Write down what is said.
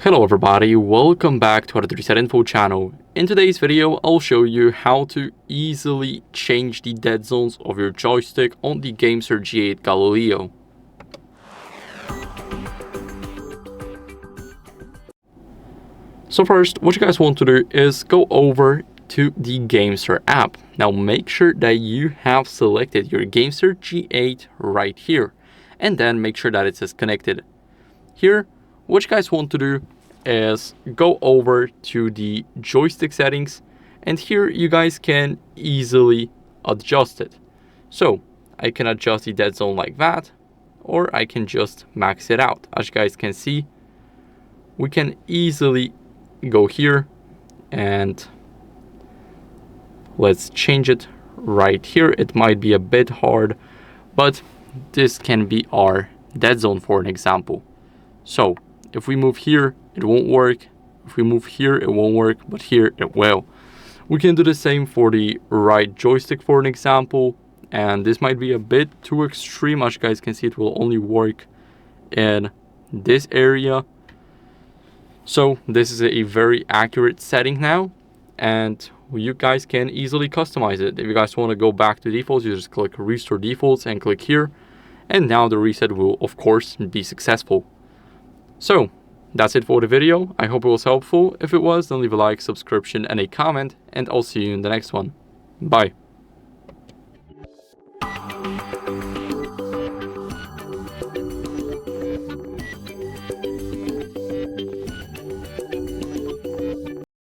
Hello everybody, welcome back to HardReset.Info channel. In today's video, I'll show you how to easily change the dead zones of your joystick on the GameSir G8 Galileo. So first, what you guys want to do is go over to the GameSir app. Now make sure that you have selected your GameSir G8 right here, and then make sure that it says connected. Here, what you guys want to do is go over to the joystick settings, and here you guys can easily adjust it. So I can adjust the dead zone like that, or I can just max it out. As you guys can see, we can easily go here and let's change it right here. It might be a bit hard, but this can be our dead zone for an example. So if we move here, it won't work. If we move here, it won't work, but here it will. We can do the same for the right joystick for an example, and this might be a bit too extreme. As you guys can see, it will only work in this area. So this is a very accurate setting now, and you guys can easily customize it. If you guys want to go back to defaults, you just click restore defaults and click here, and now the reset will of course be successful. So that's it for the video. I hope it was helpful. If it was, then leave a like, subscription, and a comment, and I'll see you in the next one. Bye.